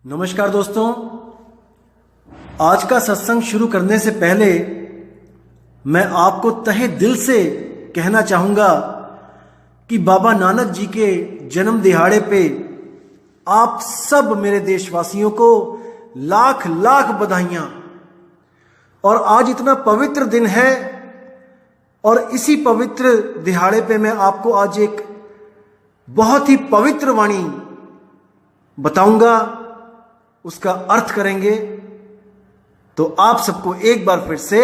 नमस्कार दोस्तों, आज का सत्संग शुरू करने से पहले मैं आपको तहे दिल से कहना चाहूंगा कि बाबा नानक जी के जन्म दिहाड़े पे आप सब मेरे देशवासियों को लाख लाख बधाइयां। और आज इतना पवित्र दिन है और इसी पवित्र दिहाड़े पे मैं आपको आज एक बहुत ही पवित्र वाणी बताऊंगा, उसका अर्थ करेंगे। तो आप सबको एक बार फिर से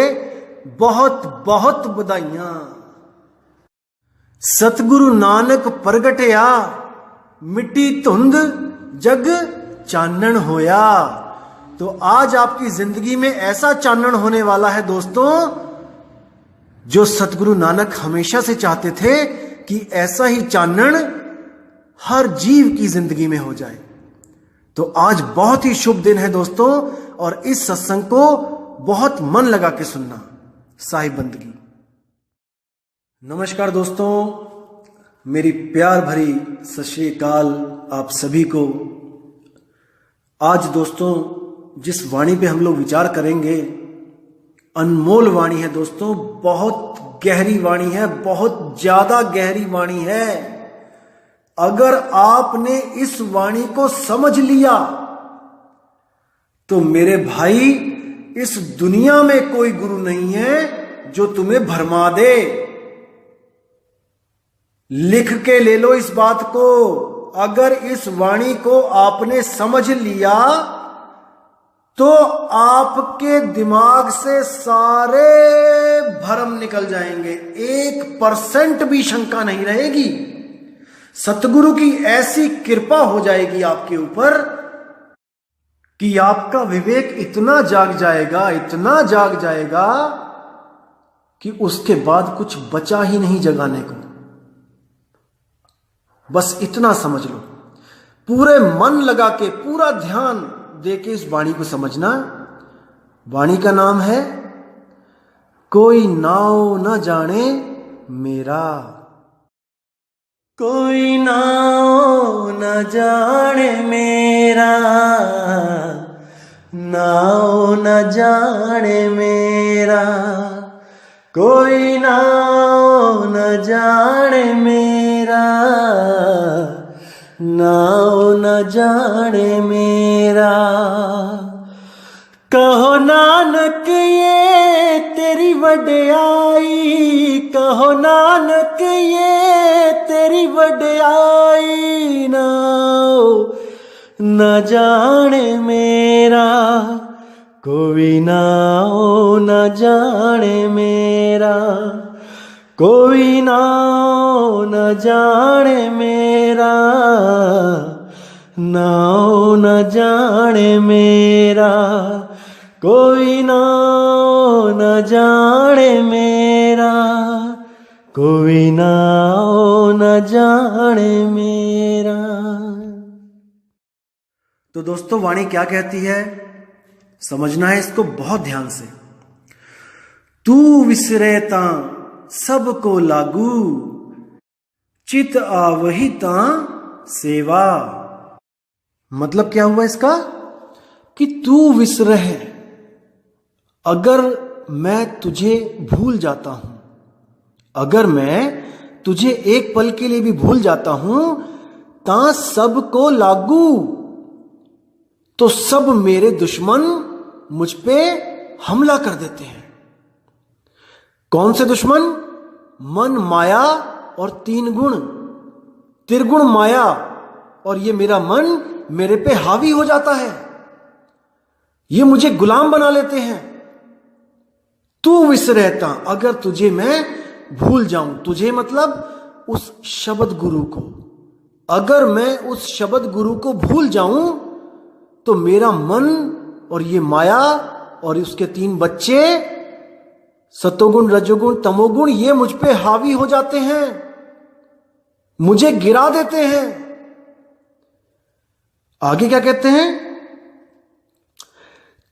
बहुत बहुत बधाइयां। सतगुरु नानक प्रगटया, मिट्टी धुंध जग चानन होया। तो आज आपकी जिंदगी में ऐसा चानन होने वाला है दोस्तों, जो सतगुरु नानक हमेशा से चाहते थे कि ऐसा ही चानन हर जीव की जिंदगी में हो जाए। तो आज बहुत ही शुभ दिन है दोस्तों, और इस सत्संग को बहुत मन लगा के सुनना। साहिब बंदगी। नमस्कार दोस्तों, मेरी प्यार भरी सत श्री अकाल आप सभी को। आज दोस्तों जिस वाणी पे हम लोग विचार करेंगे, अनमोल वाणी है दोस्तों, बहुत गहरी वाणी है, बहुत ज्यादा गहरी वाणी है। अगर आपने इस वाणी को समझ लिया तो मेरे भाई, इस दुनिया में कोई गुरु नहीं है जो तुम्हें भरमा दे। लिख के ले लो इस बात को। अगर इस वाणी को आपने समझ लिया तो आपके दिमाग से सारे भ्रम निकल जाएंगे, 1% भी शंका नहीं रहेगी। सतगुरु की ऐसी कृपा हो जाएगी आपके ऊपर कि आपका विवेक इतना जाग जाएगा, इतना जाग जाएगा कि उसके बाद कुछ बचा ही नहीं जगाने को। बस इतना समझ लो, पूरे मन लगा के, पूरा ध्यान दे के इस वाणी को समझना। वाणी का नाम है कोई नाव न जाने मेरा। कोई नाव न जाने मेरा, नाव न जाने मेरा। कोई नाव न जाने मेरा, नाव न जाने मेरा। कहो नानक ये तेरी वड्याई, कहो नानक ये तेरी वड्याई। नाव न जाने मेरा, कोई नाव न जाने मेरा। कोई नाव न जाने मेरा, नाव न जाने मेरा। कोई नाव न जाने मेरा, कोई नाव न जाने मेरा। तो दोस्तों वाणी क्या कहती है, समझना है इसको बहुत ध्यान से। तू विसरेता सबको लागू, चित आवही ता सेवा। मतलब क्या हुआ इसका कि तू विसरह, अगर मैं तुझे भूल जाता हूं, अगर मैं तुझे एक पल के लिए भी भूल जाता हूं, ता सबको लागू, तो सब मेरे दुश्मन मुझ पे हमला कर देते हैं। कौन से दुश्मन? मन, माया और 3 गुण। त्रिगुण माया और ये मेरा मन मेरे पे हावी हो जाता है, ये मुझे गुलाम बना लेते हैं। तू विसरता, अगर तुझे मैं भूल जाऊं, तुझे मतलब उस शब्द गुरु को, अगर मैं उस शब्द गुरु को भूल जाऊं तो मेरा मन और ये माया और उसके 3 बच्चे, सतोगुण, रजोगुण, तमोगुण, ये मुझ पे हावी हो जाते हैं, मुझे गिरा देते हैं। आगे क्या कहते हैं?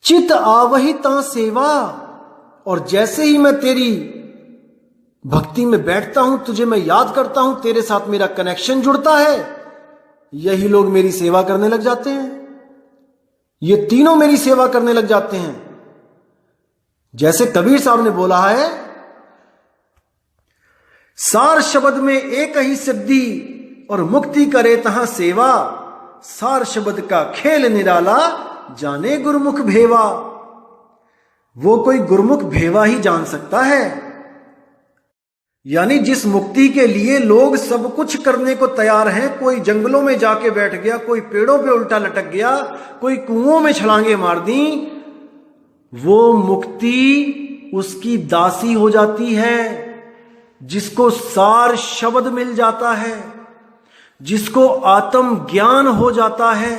चित आवही ता सेवा। और जैसे ही मैं तेरी भक्ति में बैठता हूं, तुझे मैं याद करता हूं, तेरे साथ मेरा कनेक्शन जुड़ता है, यही लोग मेरी सेवा करने लग जाते हैं। ये तीनों मेरी सेवा करने लग जाते हैं। जैसे कबीर साहब ने बोला है, सार शब्द में एक ही सिद्धि और मुक्ति करे तहां सेवा, सार शब्द का खेल निराला जाने गुरुमुख भेवा। वो कोई गुरुमुख भेवा ही जान सकता है। यानी जिस मुक्ति के लिए लोग सब कुछ करने को तैयार हैं, कोई जंगलों में जाके बैठ गया, कोई पेड़ों पे उल्टा लटक गया, कोई कुओं में छलांगे मार दी, वो मुक्ति उसकी दासी हो जाती है। जिसको सार शब्द मिल जाता है, जिसको आत्म ज्ञान हो जाता है,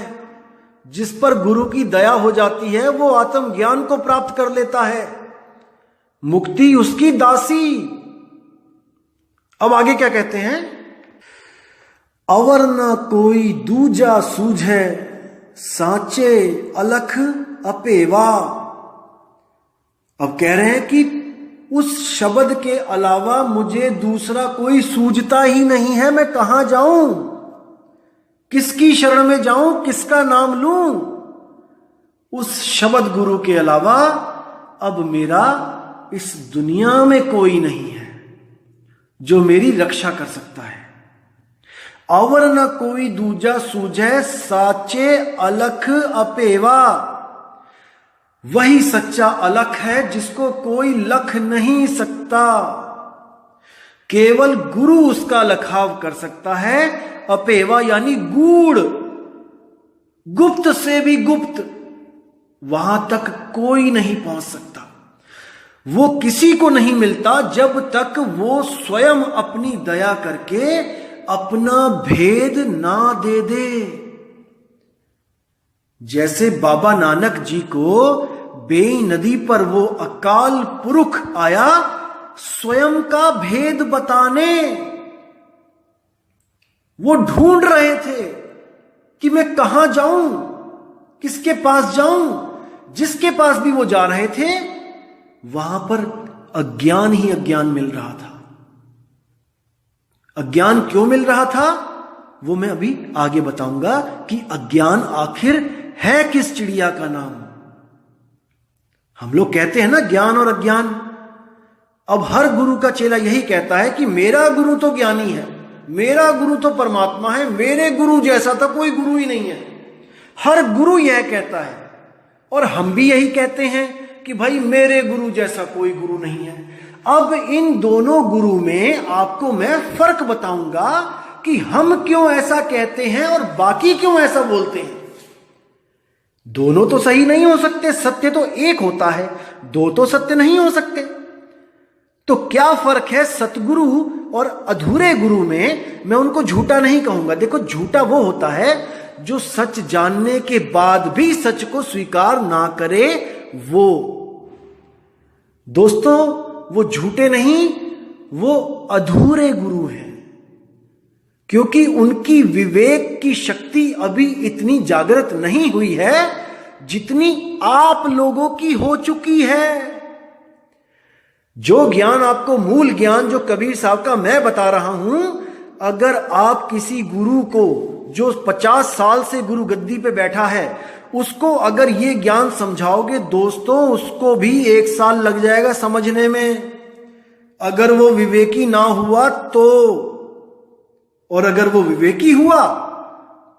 जिस पर गुरु की दया हो जाती है, वो आत्म ज्ञान को प्राप्त कर लेता है। मुक्ति उसकी दासी। अब आगे क्या कहते हैं, अवर न कोई दूजा सूझे सांचे अलख अपेवा। अब कह रहे हैं कि उस शब्द के अलावा मुझे दूसरा कोई सूझता ही नहीं है। मैं कहां जाऊं, किसकी शरण में जाऊं, किसका नाम लूं। उस शब्द गुरु के अलावा अब मेरा इस दुनिया में कोई नहीं है जो मेरी रक्षा कर सकता है। अवर न कोई दूजा सूझे साचे अलख अपेवा। वही सच्चा अलख है जिसको कोई लख नहीं सकता। केवल गुरु उसका लखाव कर सकता है। अपेवा यानी गूढ़, गुप्त से भी गुप्त, वहां तक कोई नहीं पहुंच सकता। वो किसी को नहीं मिलता जब तक वो स्वयं अपनी दया करके अपना भेद ना दे दे। जैसे बाबा नानक जी को बेई नदी पर वो अकाल पुरुष आया स्वयं का भेद बताने। वो ढूंढ रहे थे कि मैं कहां जाऊं, किसके पास जाऊं। जिसके पास भी वो जा रहे थे वहां पर अज्ञान ही अज्ञान मिल रहा था। अज्ञान क्यों मिल रहा था वो मैं अभी आगे बताऊंगा कि अज्ञान आखिर है किस चिड़िया का नाम। हम लोग कहते हैं ना ज्ञान और अज्ञान। अब हर गुरु का चेला यही कहता है कि मेरा गुरु तो ज्ञानी है, मेरा गुरु तो परमात्मा है, मेरे गुरु जैसा तो कोई गुरु ही नहीं है। हर गुरु यह कहता है और हम भी यही कहते हैं कि भाई मेरे गुरु जैसा कोई गुरु नहीं है। अब इन दोनों गुरु में आपको मैं फर्क बताऊंगा कि हम क्यों ऐसा कहते हैं और बाकी क्यों ऐसा बोलते हैं। दोनों तो सही नहीं हो सकते, सत्य तो एक होता है, दो तो सत्य नहीं हो सकते। तो क्या फर्क है सतगुरु और अधूरे गुरु में। मैं उनको झूठा नहीं कहूंगा। देखो झूठा वो होता है जो सच जानने के बाद भी सच को स्वीकार ना करे। वो दोस्तों वो झूठे नहीं, वो अधूरे गुरु हैं, क्योंकि उनकी विवेक की शक्ति अभी इतनी जागृत नहीं हुई है जितनी आप लोगों की हो चुकी है। जो ज्ञान आपको, मूल ज्ञान जो कबीर साहब का मैं बता रहा हूं, अगर आप किसी गुरु को जो 50 साल से गुरु गद्दी पे बैठा है उसको अगर ये ज्ञान समझाओगे दोस्तों, उसको भी 1 साल लग जाएगा समझने में, अगर वो विवेकी ना हुआ तो। और अगर वो विवेकी हुआ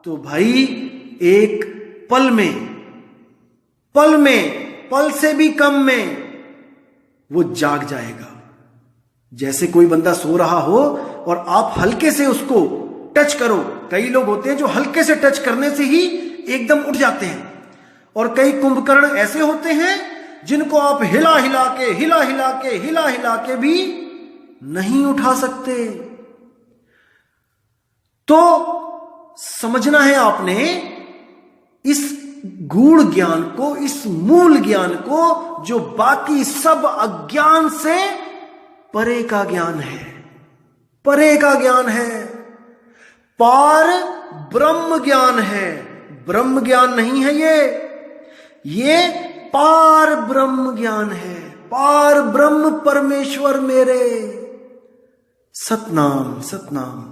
तो भाई एक पल से भी कम में वो जाग जाएगा। जैसे कोई बंदा सो रहा हो और आप हल्के से उसको टच करो। कई लोग होते हैं जो हल्के से टच करने से ही एकदम उठ जाते हैं, और कई कुंभकर्ण ऐसे होते हैं जिनको आप हिला हिला के भी नहीं उठा सकते। तो समझना है आपने इस गूढ़ ज्ञान को, इस मूल ज्ञान को, जो बाकी सब अज्ञान से परे का ज्ञान है, परे का ज्ञान है, पार ब्रह्म ज्ञान है। ब्रह्म ज्ञान नहीं है ये पार ब्रह्म ज्ञान है। पार ब्रह्म परमेश्वर मेरे, सतनाम सतनाम।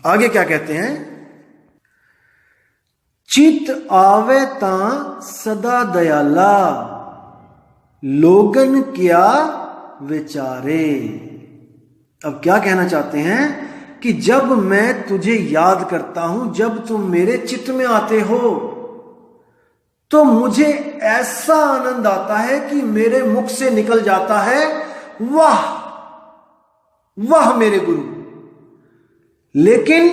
आगे क्या कहते हैं, चित आवे तां सदा दयाला, लोगन क्या विचारे। अब क्या कहना चाहते हैं कि जब मैं तुझे याद करता हूं, जब तुम मेरे चित्त में आते हो, तो मुझे ऐसा आनंद आता है कि मेरे मुख से निकल जाता है, वाह वाह मेरे गुरु। लेकिन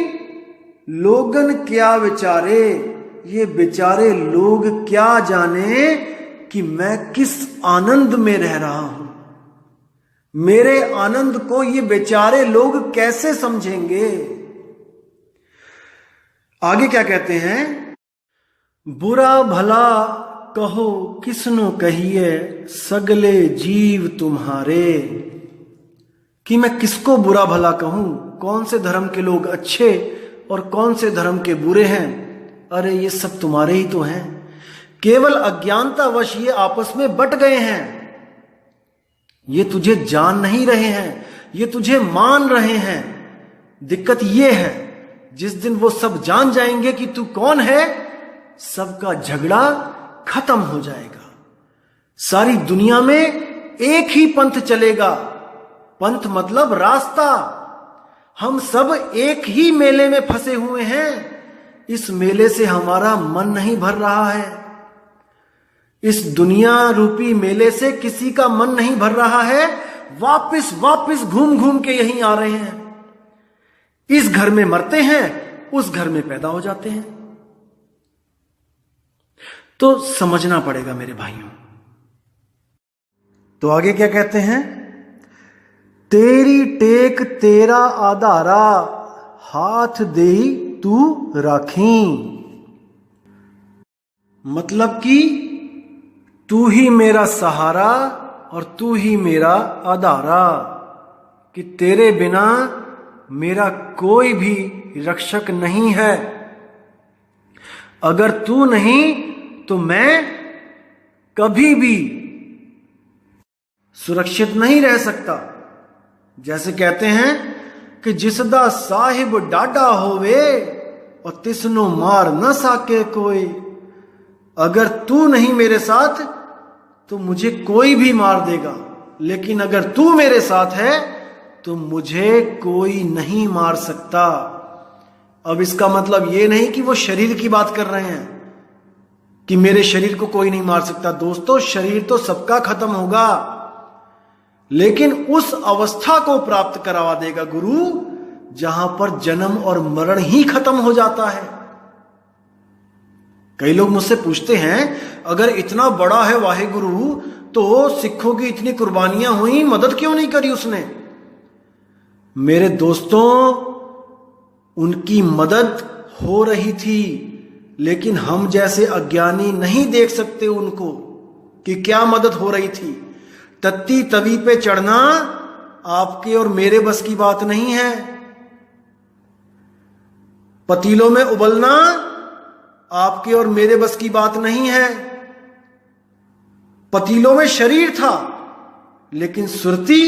लोगन क्या विचारे, ये बेचारे लोग क्या जाने कि मैं किस आनंद में रह रहा हूं। मेरे आनंद को ये बेचारे लोग कैसे समझेंगे। आगे क्या कहते हैं, बुरा भला कहो किसनो कहिए, सगले जीव तुम्हारे। कि मैं किसको बुरा भला कहूं, कौन से धर्म के लोग अच्छे और कौन से धर्म के बुरे हैं। अरे ये सब तुम्हारे ही तो हैं, केवल अज्ञानतावश ये आपस में बट गए हैं। ये तुझे जान नहीं रहे हैं, ये तुझे मान रहे हैं। दिक्कत ये है, जिस दिन वो सब जान जाएंगे कि तू कौन है, सबका झगड़ा खत्म हो जाएगा। सारी दुनिया में एक ही पंथ चलेगा। पंथ मतलब रास्ता। हम सब एक ही मेले में फंसे हुए हैं। इस मेले से हमारा मन नहीं भर रहा है। इस दुनिया रूपी मेले से किसी का मन नहीं भर रहा है। वापिस वापिस घूम घूम के यहीं आ रहे हैं। इस घर में मरते हैं, उस घर में पैदा हो जाते हैं। तो समझना पड़ेगा मेरे भाइयों। तो आगे क्या कहते हैं, तेरी टेक तेरा आधारा, हाथ दे तू राखी। मतलब कि तू ही मेरा सहारा और तू ही मेरा आधारा, कि तेरे बिना मेरा कोई भी रक्षक नहीं है। अगर तू नहीं तो मैं कभी भी सुरक्षित नहीं रह सकता। जैसे कहते हैं कि जिसदा साहिब डाडा होवे और तिसनो मार न सके कोई। अगर तू नहीं मेरे साथ तो मुझे कोई भी मार देगा, लेकिन अगर तू मेरे साथ है तो मुझे कोई नहीं मार सकता। अब इसका मतलब ये नहीं कि वो शरीर की बात कर रहे हैं कि मेरे शरीर को कोई नहीं मार सकता। दोस्तों, शरीर तो सबका खत्म होगा, लेकिन उस अवस्था को प्राप्त करवा देगा गुरु जहां पर जन्म और मरण ही खत्म हो जाता है। कई लोग मुझसे पूछते हैं, अगर इतना बड़ा है वाहेगुरु तो सिखों की इतनी कुर्बानियां हुई, मदद क्यों नहीं करी उसने। मेरे दोस्तों, उनकी मदद हो रही थी, लेकिन हम जैसे अज्ञानी नहीं देख सकते उनको कि क्या मदद हो रही थी। तत्ती तवी पे चढ़ना आपके और मेरे बस की बात नहीं है। पतीलों में उबलना आपके और मेरे बस की बात नहीं है। पतीलों में शरीर था, लेकिन सुरती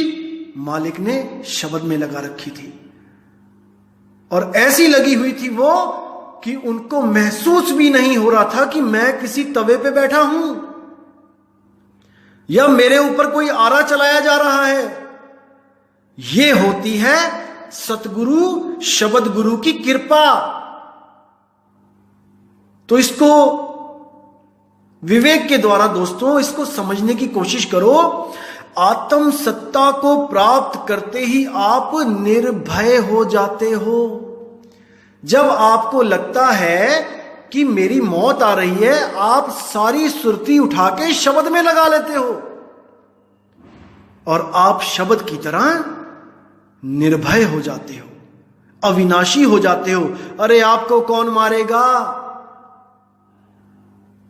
मालिक ने शब्द में लगा रखी थी, और ऐसी लगी हुई थी वो कि उनको महसूस भी नहीं हो रहा था कि मैं किसी तवे पे बैठा हूं या मेरे ऊपर कोई आरा चलाया जा रहा है। यह होती है सतगुरु शब्द गुरु की कृपा। तो इसको विवेक के द्वारा दोस्तों इसको समझने की कोशिश करो। आत्म सत्ता को प्राप्त करते ही आप निर्भय हो जाते हो। जब आपको लगता है कि मेरी मौत आ रही है, आप सारी सुरती उठा के शब्द में लगा लेते हो और आप शब्द की तरह निर्भय हो जाते हो, अविनाशी हो जाते हो। अरे आपको कौन मारेगा?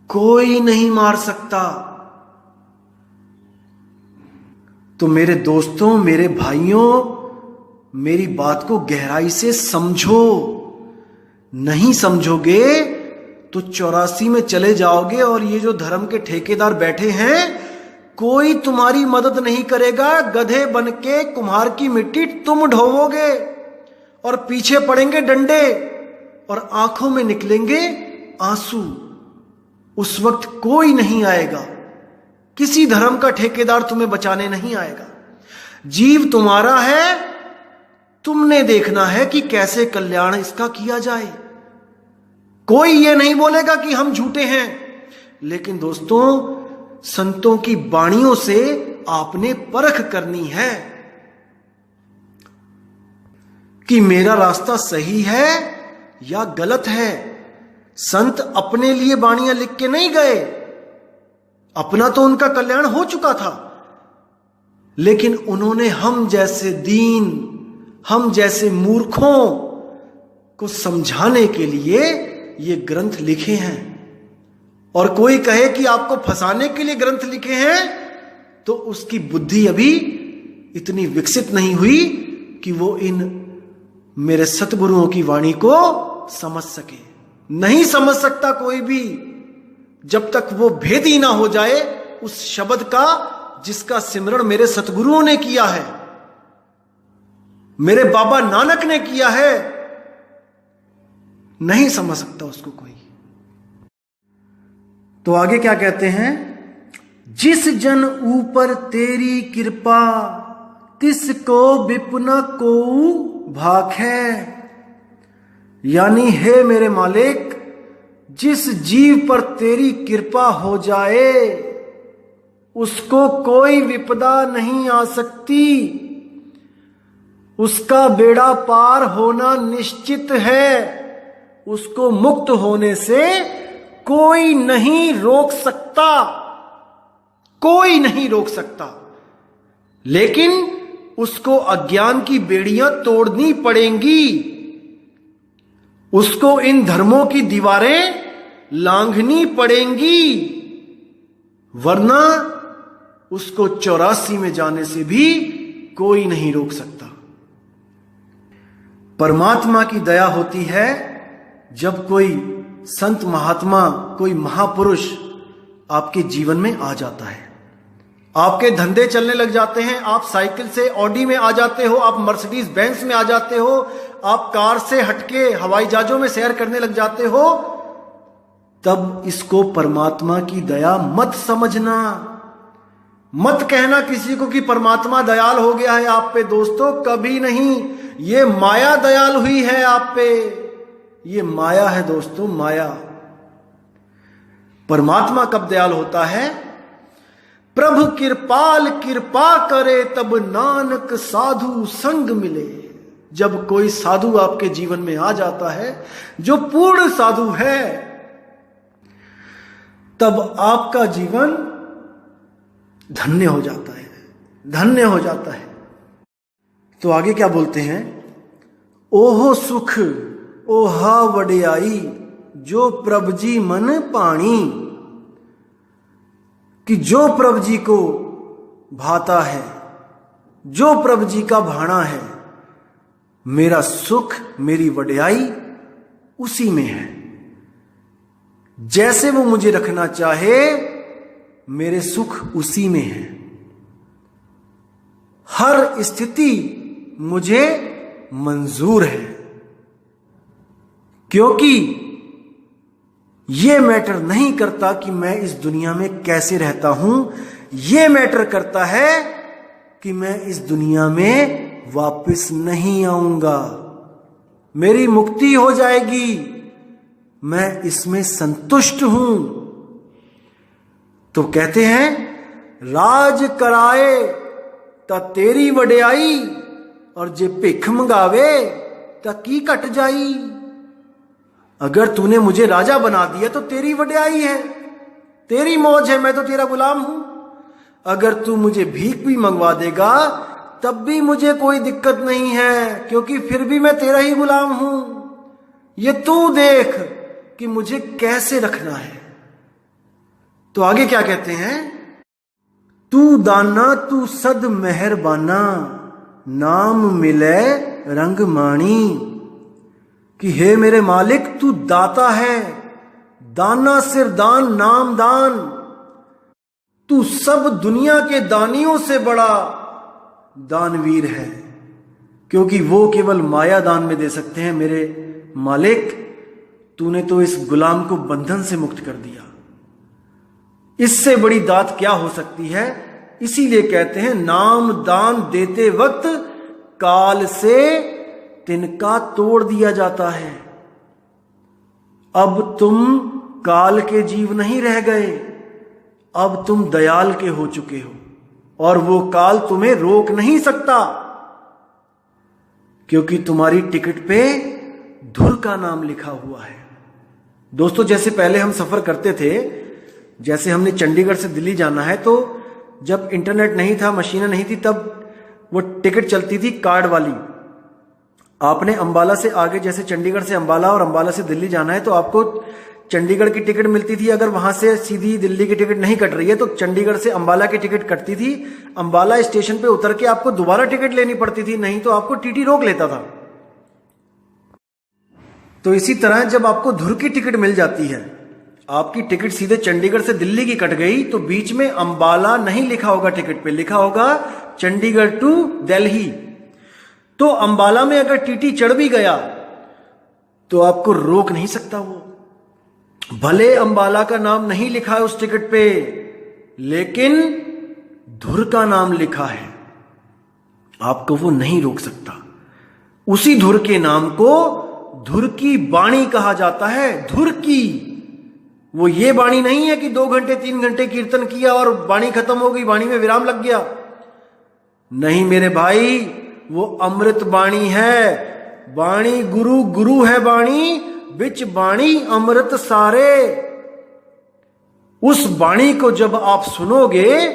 कोई नहीं मार सकता। तो मेरे दोस्तों, मेरे भाइयों, मेरी बात को गहराई से समझो। नहीं समझोगे तो 84 में चले जाओगे और ये जो धर्म के ठेकेदार बैठे हैं, कोई तुम्हारी मदद नहीं करेगा। गधे बन के कुम्हार की मिट्टी तुम ढोवोगे और पीछे पड़ेंगे डंडे और आंखों में निकलेंगे आंसू, उस वक्त कोई नहीं आएगा, किसी धर्म का ठेकेदार तुम्हें बचाने नहीं आएगा। जीव तुम्हारा है, तुमने देखना है कि कैसे कल्याण इसका किया जाए। कोई ये नहीं बोलेगा कि हम झूठे हैं, लेकिन दोस्तों संतों की वाणियों से आपने परख करनी है कि मेरा रास्ता सही है या गलत है। संत अपने लिए वाणियां लिख के नहीं गए, अपना तो उनका कल्याण हो चुका था, लेकिन उन्होंने हम जैसे दीन, हम जैसे मूर्खों को समझाने के लिए ये ग्रंथ लिखे हैं। और कोई कहे कि आपको फंसाने के लिए ग्रंथ लिखे हैं, तो उसकी बुद्धि अभी इतनी विकसित नहीं हुई कि वो इन मेरे सतगुरुओं की वाणी को समझ सके। नहीं समझ सकता कोई भी जब तक वो भेदी ना हो जाए उस शब्द का जिसका सिमरण मेरे सतगुरुओं ने किया है, मेरे बाबा नानक ने किया है। नहीं समझ सकता उसको कोई। तो आगे क्या कहते हैं, जिस जन ऊपर तेरी कृपा तिसको विपुन को भाखे। यानी हे मेरे मालिक, जिस जीव पर तेरी कृपा हो जाए उसको कोई विपदा नहीं आ सकती, उसका बेड़ा पार होना निश्चित है, उसको मुक्त होने से कोई नहीं रोक सकता, कोई नहीं रोक सकता। लेकिन उसको अज्ञान की बेड़ियां तोड़नी पड़ेंगी, उसको इन धर्मों की दीवारें लांघनी पड़ेंगी, वरना उसको 84 में जाने से भी कोई नहीं रोक सकता। परमात्मा की दया होती है जब कोई संत महात्मा, कोई महापुरुष आपके जीवन में आ जाता है। आपके धंधे चलने लग जाते हैं, आप साइकिल से ऑडी में आ जाते हो, आप मर्सिडीज बेंज में आ जाते हो, आप कार से हटके हवाई जहाजों में सैर करने लग जाते हो, तब इसको परमात्मा की दया मत समझना। मत कहना किसी को कि परमात्मा दयाल हो गया है आप पे। दोस्तों कभी नहीं, ये माया दयाल हुई है आप पे, ये माया है दोस्तों, माया। परमात्मा कब दयाल होता है, प्रभु कृपाल कृपा करे तब नानक साधु संग मिले। जब कोई साधु आपके जीवन में आ जाता है जो पूर्ण साधु है, तब आपका जीवन धन्य हो जाता है, धन्य हो जाता है। तो आगे क्या बोलते हैं, ओहो सुख ओहा वडियाई जो प्रभु जी मन पाणी। कि जो प्रभु जी को भाता है, जो प्रभु जी का भाना है, मेरा सुख, मेरी वडियाई उसी में है। जैसे वो मुझे रखना चाहे, मेरे सुख उसी में है। हर स्थिति मुझे मंजूर है, क्योंकि ये मैटर नहीं करता कि मैं इस दुनिया में कैसे रहता हूं, ये मैटर करता है कि मैं इस दुनिया में वापस नहीं आऊंगा। मेरी मुक्ति हो जाएगी, मैं इसमें संतुष्ट हूं। तो कहते हैं, राज कराए ता तेरी वडियाई, और जे भिख मंगावे ता की कट जाई। अगर तूने मुझे राजा बना दिया तो तेरी वडियाई है, तेरी मौज है, मैं तो तेरा गुलाम हूं। अगर तू मुझे भीख भी मंगवा देगा तब भी मुझे कोई दिक्कत नहीं है, क्योंकि फिर भी मैं तेरा ही गुलाम हूं। ये तू देख कि मुझे कैसे रखना है। तो आगे क्या कहते हैं, तू दाना तू सद मेहरबाना, नाम मिले रंग माणी। कि हे मेरे मालिक, तू दाता है, दाना सिर दान नाम दान। तू सब दुनिया के दानियों से बड़ा दानवीर है, क्योंकि वो केवल माया दान में दे सकते हैं। मेरे मालिक, तूने तो इस गुलाम को बंधन से मुक्त कर दिया। इससे बड़ी दात क्या हो सकती है? इसीलिए कहते हैं नाम दान देते वक्त काल से तिनका तोड़ दिया जाता है। अब तुम काल के जीव नहीं रह गए, अब तुम दयाल के हो चुके हो और वो काल तुम्हें रोक नहीं सकता, क्योंकि तुम्हारी टिकट पे धुर का नाम लिखा हुआ है। दोस्तों, जैसे पहले हम सफर करते थे, जैसे हमने चंडीगढ़ से दिल्ली जाना है, तो जब इंटरनेट नहीं था, मशीनें नहीं थी, तब वो टिकट चलती थी कार्ड वाली। आपने अंबाला से आगे, जैसे चंडीगढ़ से अंबाला और अंबाला से दिल्ली जाना है, तो आपको चंडीगढ़ की टिकट मिलती थी। अगर वहां से सीधी दिल्ली की टिकट नहीं कट रही है तो चंडीगढ़ से अंबाला की टिकट कटती थी। अंबाला स्टेशन पे उतर के आपको दोबारा टिकट लेनी पड़ती थी, नहीं तो आपको टीटी रोक लेता था। तो इसी तरह जब आपको धुर की टिकट मिल जाती है, आपकी टिकट सीधे चंडीगढ़ से दिल्ली की कट गई, तो बीच में अंबाला नहीं लिखा होगा टिकट पे, लिखा होगा चंडीगढ़ टू दिल्ली। तो अंबाला में अगर टीटी चढ़ भी गया तो आपको रोक नहीं सकता वो। भले अंबाला का नाम नहीं लिखा है उस टिकट पे, लेकिन धुर का नाम लिखा है, आपको वो नहीं रोक सकता। उसी धुर के नाम को धुर की बाणी कहा जाता है। धुर की, वो ये बाणी नहीं है कि 2 घंटे 3 घंटे कीर्तन किया और बाणी खत्म हो गई, बाणी में विराम लग गया। नहीं मेरे भाई, वो अमृत बाणी है। बाणी गुरु, गुरु है बाणी, बिच बाणी अमृत सारे। उस बाणी को जब आप सुनोगे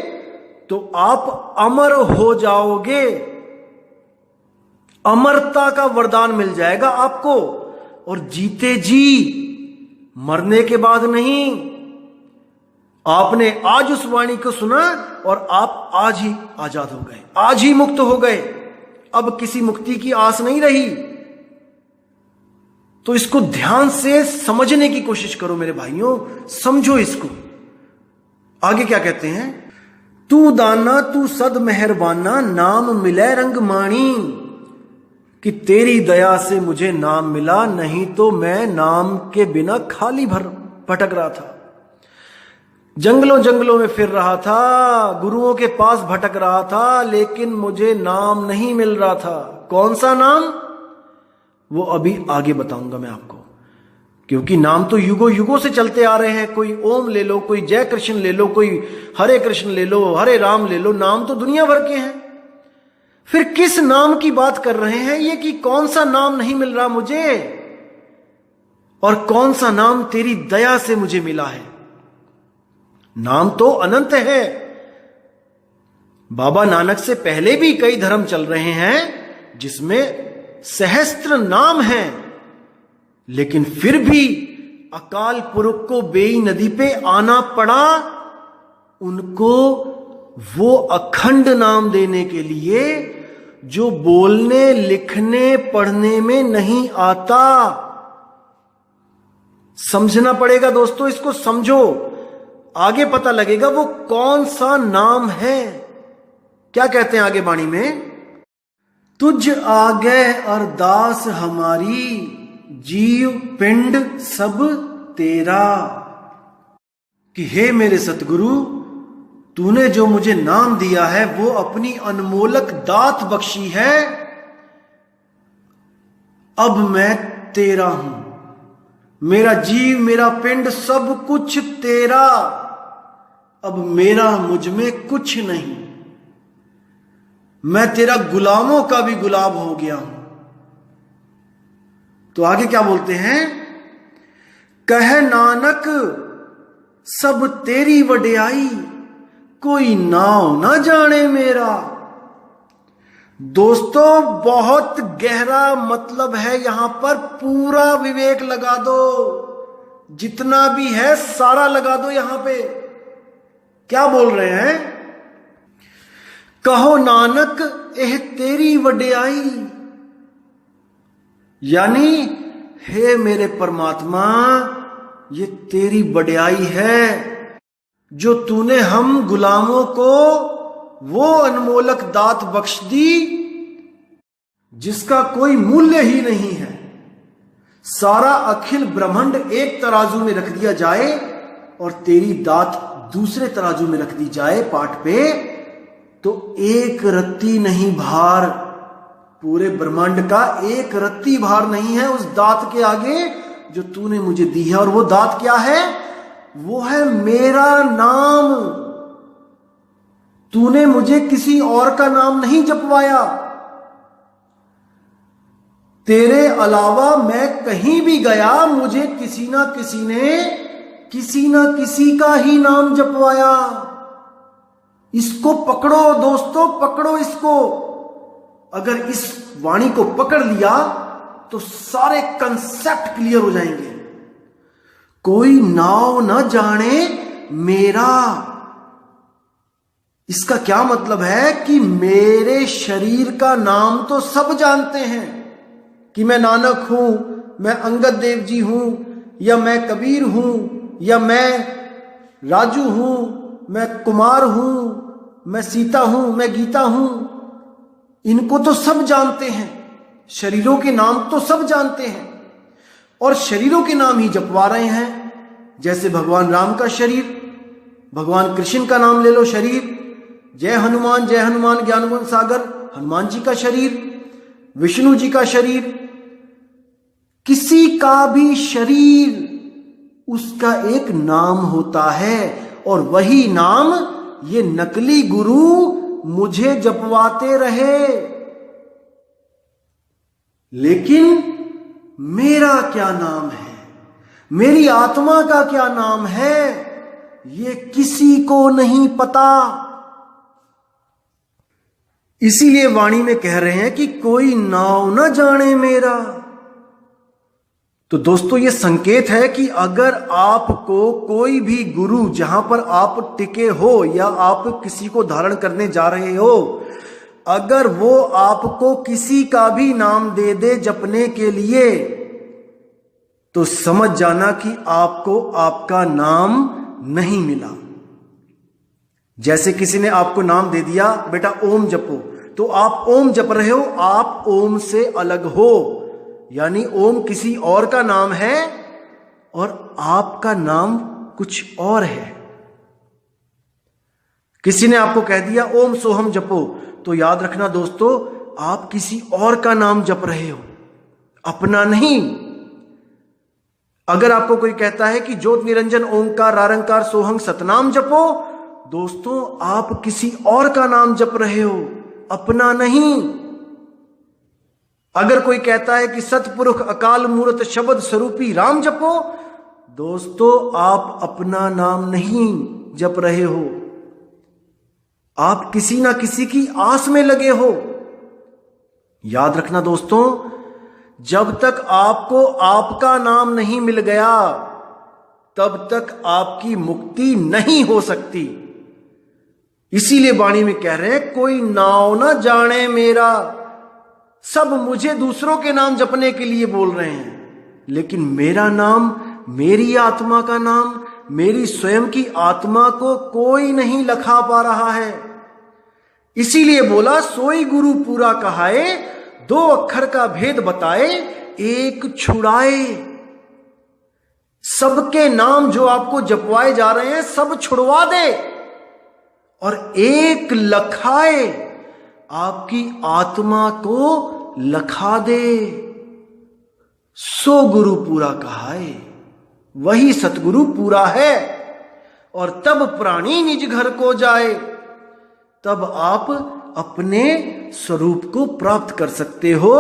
तो आप अमर हो जाओगे, अमरता का वरदान मिल जाएगा आपको। और जीते जी, मरने के बाद नहीं। आपने आज उस वाणी को सुना और आप आज ही आजाद हो गए, आज ही मुक्त हो गए। अब किसी मुक्ति की आस नहीं रही। तो इसको ध्यान से समझने की कोशिश करो मेरे भाइयों, समझो इसको। आगे क्या कहते हैं? तू दाना तू सद मेहरबाना, नाम मिले रंग माणी। कि तेरी दया से मुझे नाम मिला, नहीं तो मैं नाम के बिना खाली भटक रहा था। जंगलों जंगलों में फिर रहा था, गुरुओं के पास भटक रहा था, लेकिन मुझे नाम नहीं मिल रहा था। कौन सा नाम? वो अभी आगे बताऊंगा मैं आपको, क्योंकि नाम तो युगों युगों से चलते आ रहे हैं। कोई ओम ले लो, कोई जय कृष्ण ले लो, कोई हरे कृष्ण ले लो, हरे राम ले लो, नाम तो दुनिया भर के हैं। फिर किस नाम की बात कर रहे हैं ये, कि कौन सा नाम नहीं मिल रहा मुझे और कौन सा नाम तेरी दया से मुझे मिला है? नाम तो अनंत है। बाबा नानक से पहले भी कई धर्म चल रहे हैं जिसमें सहस्त्र नाम हैं, लेकिन फिर भी अकाल पुरुष को बेई नदी पे आना पड़ा उनको वो अखंड नाम देने के लिए जो बोलने लिखने पढ़ने में नहीं आता। समझना पड़ेगा दोस्तों, इसको समझो, आगे पता लगेगा वो कौन सा नाम है। क्या कहते हैं आगे वाणी में? तुझ आगे अरदास हमारी, जीव पिंड सब तेरा। कि हे मेरे सतगुरु, तूने जो मुझे नाम दिया है वो अपनी अनमोलक दात बख्शी है। अब मैं तेरा हूं, मेरा जीव मेरा पिंड सब कुछ तेरा। अब मेरा मुझ में कुछ नहीं, मैं तेरा गुलामों का भी गुलाम हो गया हूं। तो आगे क्या बोलते हैं? कह नानक सब तेरी वड्याई, कोई नाव ना जाने मेरा। दोस्तों, बहुत गहरा मतलब है यहां पर, पूरा विवेक लगा दो, जितना भी है सारा लगा दो यहां पे। क्या बोल रहे हैं? कहो नानक एह तेरी वड्याई, यानी हे मेरे परमात्मा, ये तेरी वड्याई है जो तूने हम गुलामों को वो अनमोलक दात बख्श दी जिसका कोई मूल्य ही नहीं है। सारा अखिल ब्रह्मांड एक तराजू में रख दिया जाए और तेरी दात दूसरे तराजू में रख दी जाए पाठ पे, तो एक रत्ती नहीं भार, पूरे ब्रह्मांड का एक रत्ती भार नहीं है उस दात के आगे जो तूने मुझे दी है। और वो दात क्या है? वो है मेरा नाम। तूने मुझे किसी और का नाम नहीं जपवाया। तेरे अलावा मैं कहीं भी गया, मुझे किसी ना किसी ने किसी ना किसी का ही नाम जपवाया। इसको पकड़ो दोस्तों, पकड़ो इसको। अगर इस वाणी को पकड़ लिया तो सारे कंसेप्ट क्लियर हो जाएंगे। कोई नाव न जाने मेरा, इसका क्या मतलब है कि मेरे शरीर का नाम तो सब जानते हैं कि मैं नानक हूं, मैं अंगद देव जी हूं, या मैं कबीर हूं, या मैं राजू हूं, मैं कुमार हूं, मैं सीता हूं, मैं गीता हूं। इनको तो सब जानते हैं, शरीरों के नाम तो सब जानते हैं और शरीरों के नाम ही जपवा रहे हैं। जैसे भगवान राम का शरीर, भगवान कृष्ण का नाम ले लो शरीर, जय हनुमान ज्ञान गुण सागर, हनुमान जी का शरीर, विष्णु जी का शरीर, किसी का भी शरीर उसका एक नाम होता है और वही नाम ये नकली गुरु मुझे जपवाते रहे। लेकिन मेरा क्या नाम है, मेरी आत्मा का क्या नाम है, ये किसी को नहीं पता। इसीलिए वाणी में कह रहे हैं कि कोई नाव न जाने मेरा। तो दोस्तों ये संकेत है कि अगर आपको कोई भी गुरु, जहां पर आप टिके हो या आप किसी को धारण करने जा रहे हो, अगर वो आपको किसी का भी नाम दे दे जपने के लिए, तो समझ जाना कि आपको आपका नाम नहीं मिला। जैसे किसी ने आपको नाम दे दिया, बेटा ओम जपो, तो आप ओम जप रहे हो, आप ओम से अलग हो, यानी ओम किसी और का नाम है और आपका नाम कुछ और है। किसी ने आपको कह दिया ओम सोहम जपो, तो याद रखना दोस्तों, आप किसी और का नाम जप रहे हो, अपना नहीं। अगर आपको कोई कहता है कि ज्योत निरंजन ओंकार रारंकार सोहंग सतनाम जपो, दोस्तों आप किसी और का नाम जप रहे हो, अपना नहीं। अगर कोई कहता है कि सतपुरुष अकाल मूर्त शब्द स्वरूपी राम जपो, दोस्तों आप अपना नाम नहीं जप रहे हो, आप किसी ना किसी की आस में लगे हो। याद रखना दोस्तों, जब तक आपको आपका नाम नहीं मिल गया, तब तक आपकी मुक्ति नहीं हो सकती। इसीलिए वाणी में कह रहे हैं कोई नाव ना जाने मेरा। सब मुझे दूसरों के नाम जपने के लिए बोल रहे हैं, लेकिन मेरा नाम, मेरी आत्मा का नाम, मेरी स्वयं की आत्मा को कोई नहीं लखा पा रहा है। इसीलिए बोला सोई गुरु पूरा कहाए, दो अक्षर का भेद बताए, एक छुड़ाए। सबके नाम जो आपको जपवाए जा रहे हैं सब छुड़वा दे और एक लखाए, आपकी आत्मा को लखा दे। सो गुरु पूरा कहाए, वही सतगुरु पूरा है। और तब प्राणी निज घर को जाए, तब आप अपने स्वरूप को प्राप्त कर सकते हो,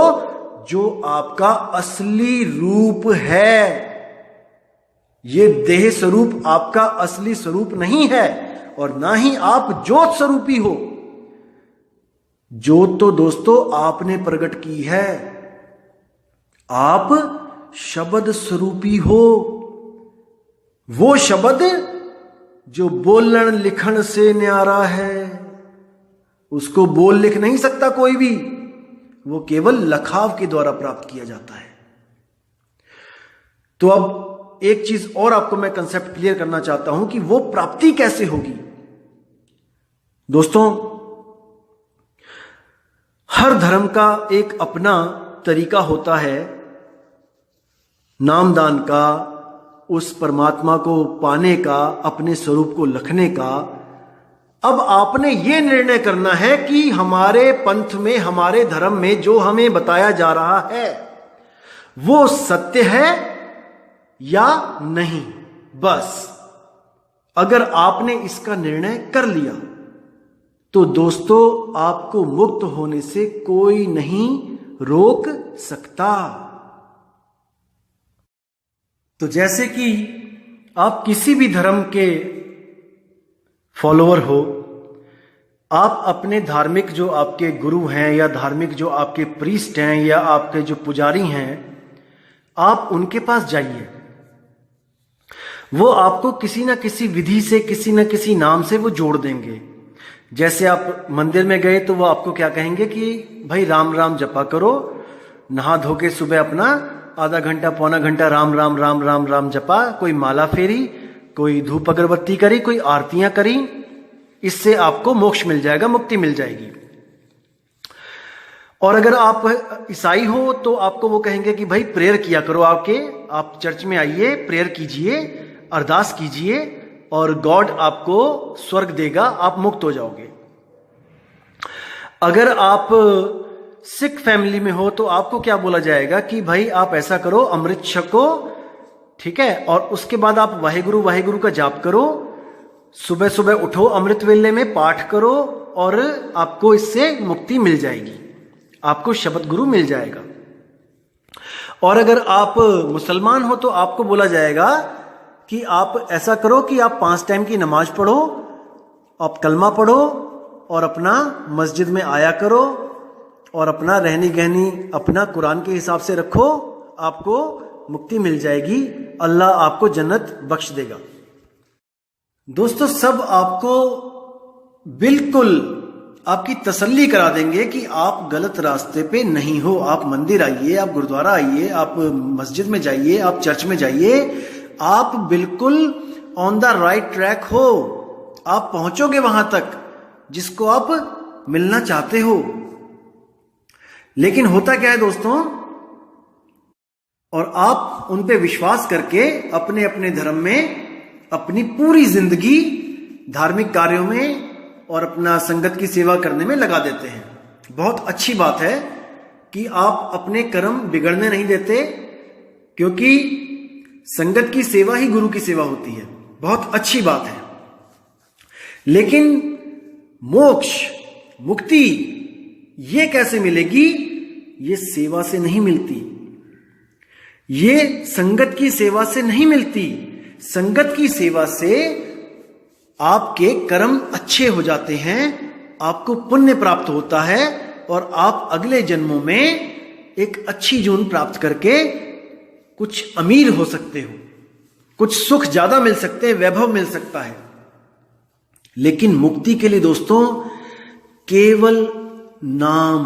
जो आपका असली रूप है। ये देह स्वरूप आपका असली स्वरूप नहीं है और ना ही आप ज्योत स्वरूपी हो। ज्योत तो दोस्तों आपने प्रकट की है, आप शब्द स्वरूपी हो। वो शब्द जो बोलन लिखण से न्यारा है, उसको बोल लिख नहीं सकता कोई भी, वो केवल लखाव के द्वारा प्राप्त किया जाता है। तो अब एक चीज और आपको मैं कंसेप्ट क्लियर करना चाहता हूं कि वो प्राप्ति कैसे होगी। दोस्तों हर धर्म का एक अपना तरीका होता है नामदान का, उस परमात्मा को पाने का, अपने स्वरूप को लखने का। अब आपने ये निर्णय करना है कि हमारे पंथ में, हमारे धर्म में जो हमें बताया जा रहा है वो सत्य है या नहीं। बस अगर आपने इसका निर्णय कर लिया तो दोस्तों आपको मुक्त होने से कोई नहीं रोक सकता। तो जैसे कि आप किसी भी धर्म के फॉलोअर हो, आप अपने धार्मिक जो आपके गुरु हैं या धार्मिक जो आपके प्रीस्ट हैं या आपके जो पुजारी हैं, आप उनके पास जाइए। वो आपको किसी ना किसी विधि से, किसी ना किसी नाम से वो जोड़ देंगे। जैसे आप मंदिर में गए तो वो आपको क्या कहेंगे कि भाई राम राम जपा करो, नहा धो के सुबह अपना आधा घंटा पौना घंटा राम राम राम राम राम जपा, कोई माला फेरी, कोई धूप अगरबत्ती करी, कोई आरतियां करी, इससे आपको मोक्ष मिल जाएगा, मुक्ति मिल जाएगी। और अगर आप ईसाई हो तो आपको वो कहेंगे कि भाई प्रेयर किया करो, आप चर्च में आइए, प्रेयर कीजिए, अरदास कीजिए और गॉड आपको स्वर्ग देगा, आप मुक्त हो जाओगे। अगर आप सिख फैमिली में हो तो आपको क्या बोला जाएगा कि भाई आप ऐसा करो, अमृत छको, ठीक है, और उसके बाद आप वाहेगुरु वाहेगुरु का जाप करो, सुबह सुबह उठो, अमृत वेले में पाठ करो और आपको इससे मुक्ति मिल जाएगी, आपको शब्द गुरु मिल जाएगा। और अगर आप मुसलमान हो तो आपको बोला जाएगा कि आप ऐसा करो कि आप 5 टाइम की नमाज पढ़ो, आप कलमा पढ़ो और अपना मस्जिद में आया करो और अपना रहनी गहनी अपना कुरान के हिसाब से रखो, आपको मुक्ति मिल जाएगी, अल्लाह आपको जन्नत बख्श देगा। दोस्तों सब आपको बिल्कुल आपकी तसल्ली करा देंगे कि आप गलत रास्ते पे नहीं हो। आप मंदिर आइए, आप गुरुद्वारा आइए, आप मस्जिद में जाइए, आप चर्च में जाइए, आप बिल्कुल ऑन द राइट ट्रैक हो, आप पहुंचोगे वहां तक जिसको आप मिलना चाहते हो। लेकिन होता क्या है दोस्तों, और आप उन पे विश्वास करके अपने अपने धर्म में अपनी पूरी जिंदगी धार्मिक कार्यों में और अपना संगत की सेवा करने में लगा देते हैं। बहुत अच्छी बात है कि आप अपने कर्म बिगड़ने नहीं देते, क्योंकि संगत की सेवा ही गुरु की सेवा होती है। बहुत अच्छी बात है। लेकिन मोक्ष, मुक्ति ये कैसे मिलेगी? ये सेवा से नहीं मिलती, ये संगत की सेवा से नहीं मिलती। संगत की सेवा से आपके कर्म अच्छे हो जाते हैं, आपको पुण्य प्राप्त होता है और आप अगले जन्मों में एक अच्छी जून प्राप्त करके कुछ अमीर हो सकते हो, कुछ सुख ज्यादा मिल सकते हैं, वैभव मिल सकता है। लेकिन मुक्ति के लिए दोस्तों केवल नाम,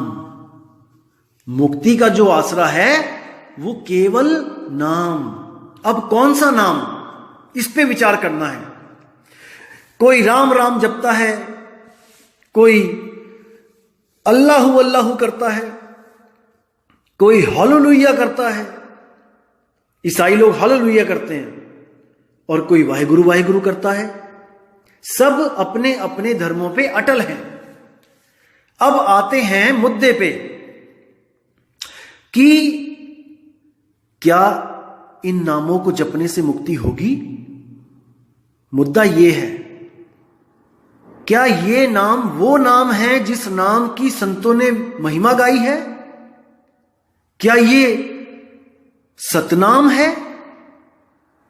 मुक्ति का जो आसरा है वो केवल नाम। अब कौन सा नाम, इस पे विचार करना है। कोई राम राम जपता है, कोई अल्लाहु अल्लाहु करता है, कोई हालेलुया करता है, ईसाई लोग हालेलुया करते हैं, और कोई वाहेगुरु वाहेगुरु करता है। सब अपने अपने धर्मों पे अटल हैं। अब आते हैं मुद्दे पे कि क्या इन नामों को जपने से मुक्ति होगी? मुद्दा यह है, क्या ये नाम वो नाम है जिस नाम की संतों ने महिमा गाई है? क्या ये सतनाम है?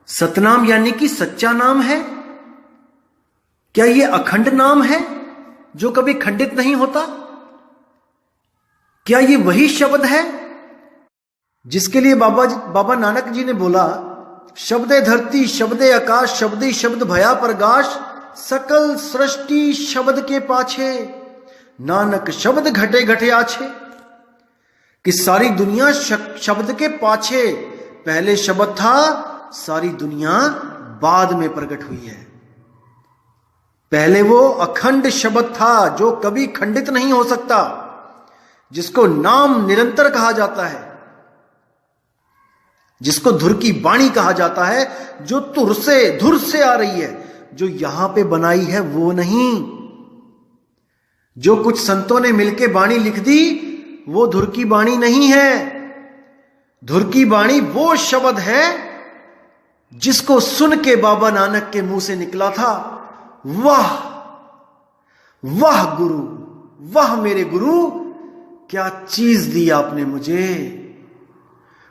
सतनाम यानी कि सच्चा नाम है? क्या ये अखंड नाम है जो कभी खंडित नहीं होता? क्या ये वही शब्द है जिसके लिए बाबा नानक जी ने बोला, शब्दे धरती शब्दे आकाश शब्दी शब्द भया प्रगाश, सकल सृष्टि शब्द के पाछे नानक शब्द घटे घटे आछे। कि सारी दुनिया शब्द के पाछे, पहले शब्द था, सारी दुनिया बाद में प्रकट हुई है। पहले वो अखंड शब्द था जो कभी खंडित नहीं हो सकता, जिसको नाम निरंतर कहा जाता है। जिसको धुर की बाणी कहा जाता है, जो धुर से आ रही है, जो यहां पे बनाई है वो नहीं। जो कुछ संतों ने मिलके बाणी लिख दी वो धुर की बाणी नहीं है। धुर की बाणी वो शब्द है जिसको सुन के बाबा नानक के मुंह से निकला था, वाह वाह गुरु, वाह मेरे गुरु, क्या चीज दी आपने मुझे।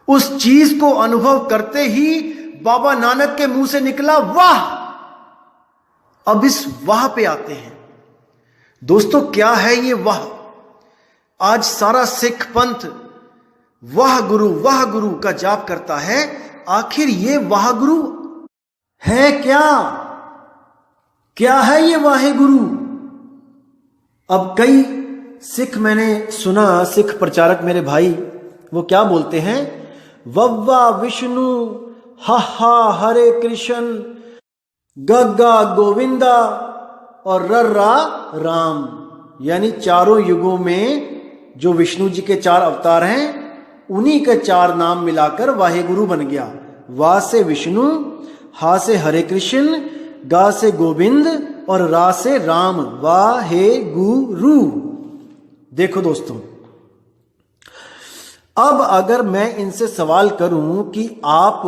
उस चीज को अनुभव करते ही बाबा नानक के मुंह से निकला वाह। अब इस वाह पे आते हैं दोस्तों, क्या है ये वाह। आज सारा सिख पंथ वाह गुरु का जाप करता है। आखिर ये वाह गुरु है क्या? क्या है ये वाहे गुरु? अब कई सिख मैंने सुना, सिख प्रचारक मेरे भाई, वो क्या बोलते हैं, वव्वा विष्णु, हा हरे कृष्ण, गग्गा गोविंदा और रर्रा राम। यानी चारों युगों में जो विष्णु जी के 4 अवतार हैं उन्हीं के 4 नाम मिलाकर वाहेगुरु बन गया। वा से विष्णु, हा से हरे कृष्ण, गा से गोविंद और रा से राम, वाहेगुरु। देखो दोस्तों, अब अगर मैं इनसे सवाल करूं कि आप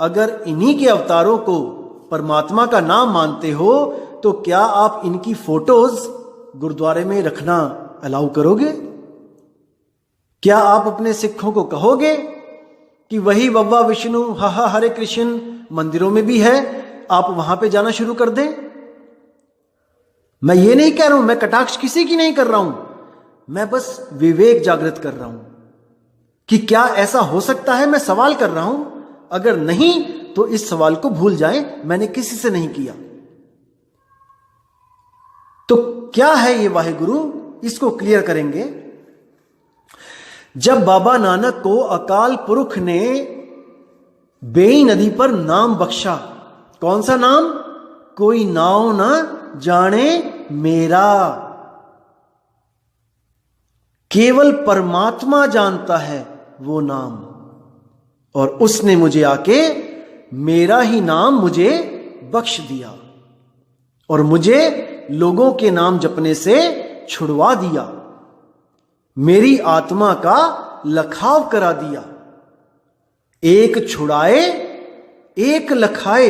अगर इन्हीं के अवतारों को परमात्मा का नाम मानते हो तो क्या आप इनकी फोटोज गुरुद्वारे में रखना अलाउ करोगे? क्या आप अपने सिखों को कहोगे कि वही वव्वा विष्णु हा हरे कृष्ण मंदिरों में भी है, आप वहां पे जाना शुरू कर दें? मैं ये नहीं कह रहा हूं, मैं कटाक्ष किसी की नहीं कर रहा हूं, मैं बस विवेक जागृत कर रहा हूं कि क्या ऐसा हो सकता है। मैं सवाल कर रहा हूं, अगर नहीं तो इस सवाल को भूल जाएं, मैंने किसी से नहीं किया। तो क्या है ये वाहेगुरु, इसको क्लियर करेंगे। जब बाबा नानक को अकाल पुरख ने बेई नदी पर नाम बख्शा, कौन सा नाम? कोई नाव ना जाने मेरा, केवल परमात्मा जानता है वो नाम, और उसने मुझे आके मेरा ही नाम मुझे बख्श दिया और मुझे लोगों के नाम जपने से छुड़वा दिया, मेरी आत्मा का लखाव करा दिया। एक छुड़ाए एक लखाए,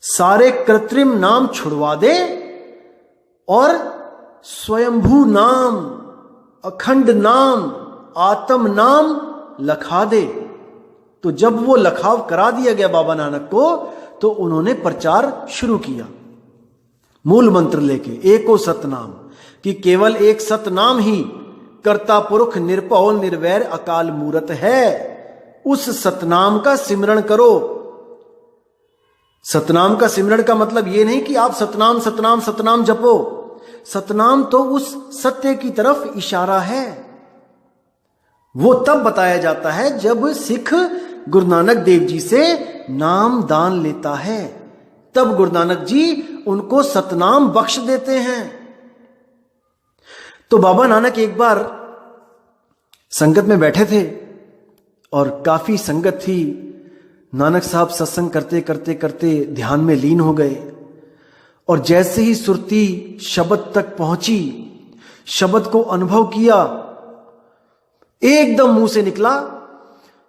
सारे कृत्रिम नाम छुड़वा दे और स्वयंभू नाम, अखंड नाम, आत्म नाम लखा दे। तो जब वो लखाव करा दिया गया बाबा नानक को, तो उन्होंने प्रचार शुरू किया मूल मंत्र लेके, एको सतनाम, कि केवल एक सतनाम ही कर्ता पुरुष निरभव निर्वैर अकाल मूरत है। उस सतनाम का सिमरण करो। सतनाम का सिमरण का मतलब यह नहीं कि आप सतनाम सतनाम सतनाम जपो। सतनाम तो उस सत्य की तरफ इशारा है। वो तब बताया जाता है जब सिख गुरु नानक देव जी से नाम दान लेता है, तब गुरु नानक जी उनको सतनाम बख्श देते हैं। तो बाबा नानक एक बार संगत में बैठे थे और काफी संगत थी। नानक साहब सत्संग करते करते करते ध्यान में लीन हो गए और जैसे ही सुरती शब्द तक पहुंची, शब्द को अनुभव किया, एकदम मुंह से निकला,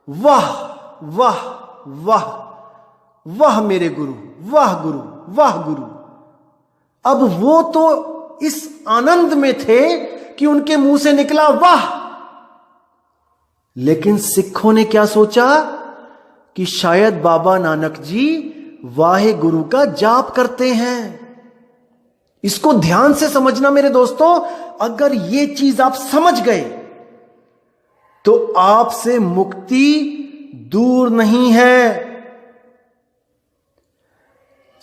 वाह वाह वाह वाह मेरे गुरु, वाह गुरु, वाह गुरु। अब वो तो इस आनंद में थे कि उनके मुंह से निकला वाह। लेकिन सिखों ने क्या सोचा कि शायद बाबा नानक जी वाहे गुरु का जाप करते हैं। इसको ध्यान से समझना मेरे दोस्तों। अगर ये चीज आप समझ गए तो आपसे मुक्ति दूर नहीं है।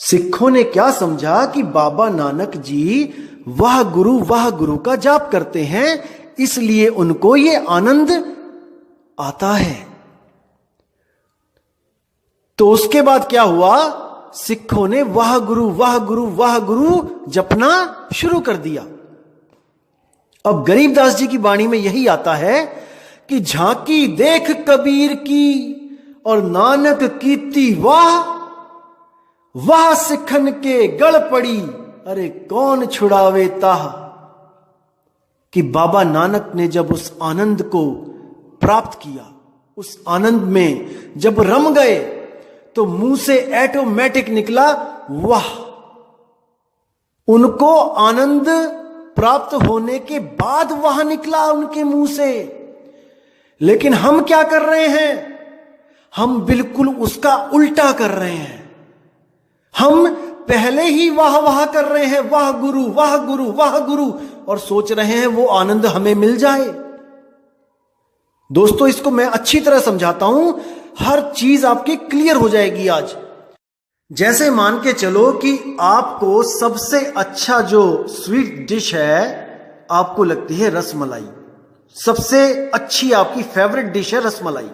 सिखों ने क्या समझा कि बाबा नानक जी वाह गुरु का जाप करते हैं, इसलिए उनको ये आनंद आता है। तो उसके बाद क्या हुआ? सिखों ने वाह गुरु जपना शुरू कर दिया। अब गरीबदास जी की वाणी में यही आता है कि झांकी देख कबीर की और नानक कीती वाह, वाह सिखन के गल पड़ी, अरे कौन छुड़ावे ताह। कि बाबा नानक ने जब उस आनंद को प्राप्त किया, उस आनंद में जब रम गए, तो मुंह से ऑटोमेटिक निकला वाह। उनको आनंद प्राप्त होने के बाद वाह निकला उनके मुंह से। लेकिन हम क्या कर रहे हैं? हम बिल्कुल उसका उल्टा कर रहे हैं। हम पहले ही वाह वाह कर रहे हैं, वाह गुरु वाह गुरु वाह गुरु, और सोच रहे हैं वो आनंद हमें मिल जाए। दोस्तों, इसको मैं अच्छी तरह समझाता हूं, हर चीज आपकी क्लियर हो जाएगी आज। जैसे मान के चलो कि आपको सबसे अच्छा जो स्वीट डिश है आपको लगती है रसमलाई, सबसे अच्छी आपकी फेवरेट डिश है रसमलाई।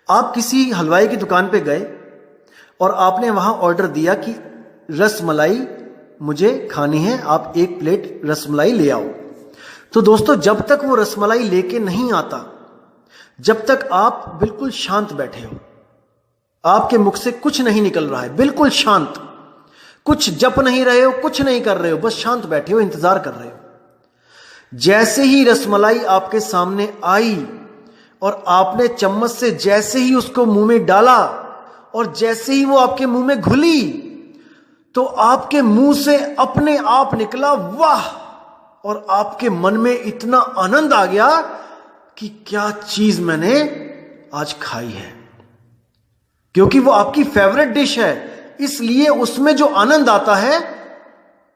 आप किसी हलवाई की दुकान पे गए और आपने वहां ऑर्डर दिया कि रसमलाई मुझे खानी है, आप 1 प्लेट रसमलाई ले आओ। तो दोस्तों, जब तक वो रसमलाई लेके नहीं आता, जब तक आप बिल्कुल शांत बैठे हो, आपके मुख से कुछ नहीं निकल रहा है, बिल्कुल शांत, कुछ जप नहीं रहे हो, कुछ नहीं कर रहे हो, बस शांत बैठे हो, इंतजार कर रहे हो। जैसे ही रसमलाई आपके सामने आई और आपने चम्मच से जैसे ही उसको मुंह में डाला और जैसे ही वो आपके मुंह में घुली, तो आपके मुंह से अपने आप निकला वाह, और आपके मन में इतना आनंद आ गया कि क्या चीज मैंने आज खाई है। क्योंकि वो आपकी फेवरेट डिश है, इसलिए उसमें जो आनंद आता है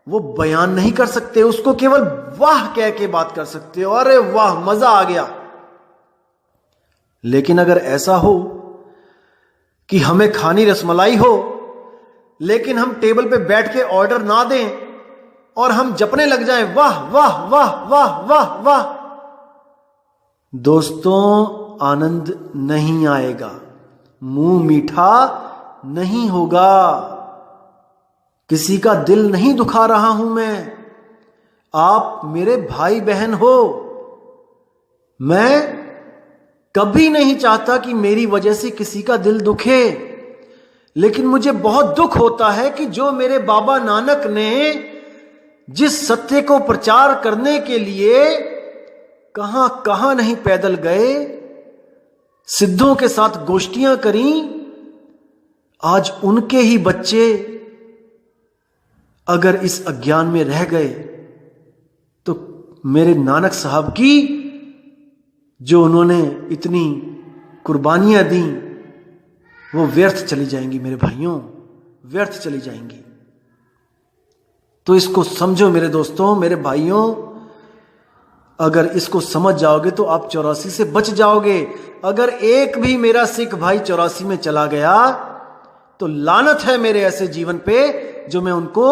वो बयान नहीं कर सकते, उसको केवल वाह कह के बात कर सकते हो, अरे वाह मजा आ गया। लेकिन अगर ऐसा हो कि हमें खानी रसमलाई हो, लेकिन हम टेबल पे बैठ के ऑर्डर ना दें और हम जपने लग जाएं वाह वाह वाह वाह वाह वाह, दोस्तों आनंद नहीं आएगा, मुंह मीठा नहीं होगा। किसी का दिल नहीं दुखा रहा हूं मैं, आप मेरे भाई बहन हो। मैं कभी नहीं चाहता कि मेरी वजह से किसी का दिल दुखे, लेकिन मुझे बहुत दुख होता है कि जो मेरे बाबा नानक ने जिस सत्य को प्रचार करने के लिए कहां कहां नहीं पैदल गए, सिद्धों के साथ गोष्ठियां करी, आज उनके ही बच्चे अगर इस अज्ञान में रह गए तो मेरे नानक साहब की जो उन्होंने इतनी कुर्बानियां दी वो व्यर्थ चली जाएंगी मेरे भाइयों, व्यर्थ चली जाएंगी। तो इसको समझो मेरे दोस्तों, मेरे भाइयों, अगर इसको समझ जाओगे तो आप 84 से बच जाओगे। अगर एक भी मेरा सिख भाई 84 में चला गया तो लानत है मेरे ऐसे जीवन पे जो मैं उनको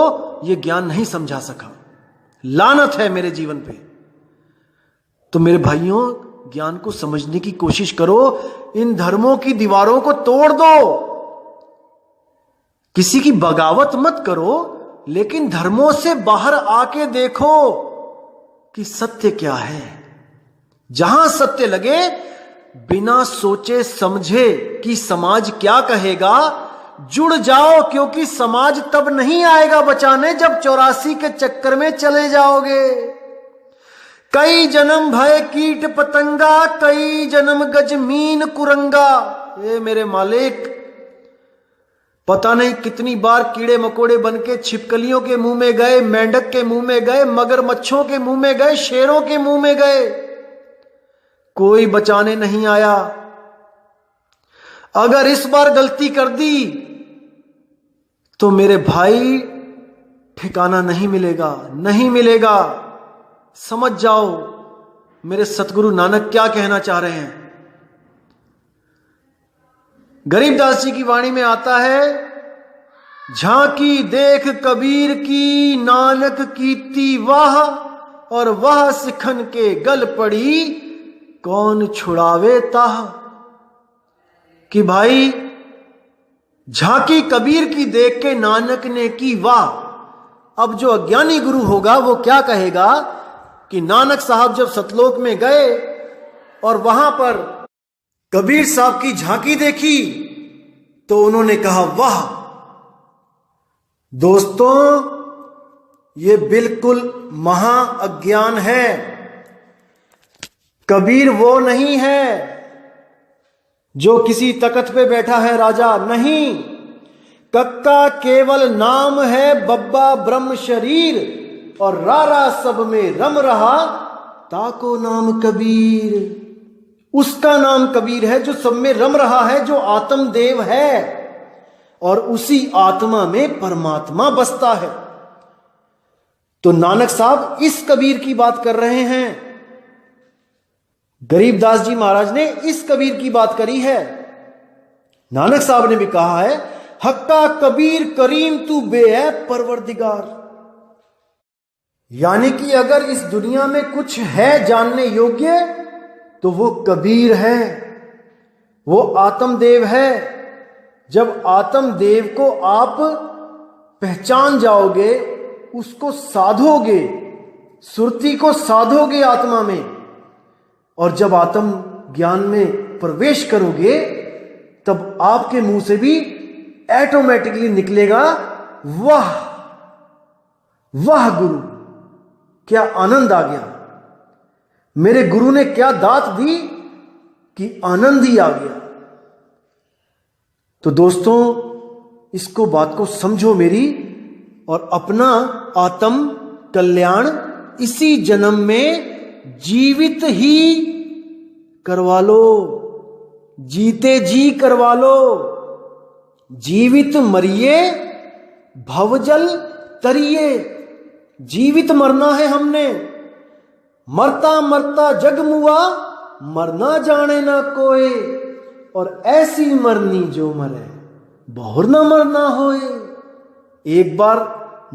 ये ज्ञान नहीं समझा सका, लानत है मेरे जीवन पे। तो मेरे भाइयों, ज्ञान को समझने की कोशिश करो, इन धर्मों की दीवारों को तोड़ दो, किसी की बगावत मत करो, लेकिन धर्मों से बाहर आके देखो कि सत्य क्या है। जहां सत्य लगे, बिना सोचे समझे कि समाज क्या कहेगा, जुड़ जाओ, क्योंकि समाज तब नहीं आएगा बचाने जब 84 के चक्कर में चले जाओगे। कई जन्म भय कीट पतंगा, कई जन्म गजमीन कुरंगा। ये मेरे मालिक, पता नहीं कितनी बार कीड़े मकोड़े बन के छिपकलियों के मुंह में गए, मेंढक के मुंह में गए, मगरमच्छों के मुंह में गए, शेरों के मुंह में गए, कोई बचाने नहीं आया। अगर इस बार गलती कर दी तो मेरे भाई ठिकाना नहीं मिलेगा, नहीं मिलेगा। समझ जाओ मेरे सतगुरु नानक क्या कहना चाह रहे हैं। गरीबदास जी की वाणी में आता है, झांकी देख कबीर की, नानक कीती वाह, और वह सिखन के गल पड़ी, कौन छुड़ावे ताह। कि भाई झांकी कबीर की देख के नानक ने की वाह। अब जो अज्ञानी गुरु होगा वो क्या कहेगा कि नानक साहब जब सतलोक में गए और वहां पर कबीर साहब की झांकी देखी तो उन्होंने कहा, वाह दोस्तों, ये बिल्कुल महा अज्ञान है। कबीर वो नहीं है जो किसी तख्त पे बैठा है राजा, नहीं। कक्का केवल नाम है, बब्बा ब्रह्म शरीर, और रारा सब में रम रहा, ताको नाम कबीर। उसका नाम कबीर है जो सब में रम रहा है, जो आत्म देव है, और उसी आत्मा में परमात्मा बसता है। तो नानक साहब इस कबीर की बात कर रहे हैं। गरीबदास जी महाराज ने इस कबीर की बात करी है। नानक साहब ने भी कहा है, हक्का कबीर करीम तू बेऐब परवरदिगार। यानी कि अगर इस दुनिया में कुछ है जानने योग्य तो वो कबीर है, वो आत्मदेव है। जब आत्मदेव को आप पहचान जाओगे, उसको साधोगे, सुरती को साधोगे आत्मा में, और जब आत्म ज्ञान में प्रवेश करोगे, तब आपके मुंह से भी ऑटोमेटिकली निकलेगा, वाह वाह गुरु, क्या आनंद आ गया, मेरे गुरु ने क्या दात दी कि आनंद ही आ गया। तो दोस्तों, इसको बात को समझो मेरी, और अपना आत्म कल्याण इसी जन्म में जीवित ही करवा लो, जीते जी करवा लो। जीवित मरिए भवजल तरिए, जीवित मरना है हमने। मरता मरता जग मुआ, मरना जाने ना कोई, और ऐसी मरनी जो मरे बहुर ना मरना होए। एक बार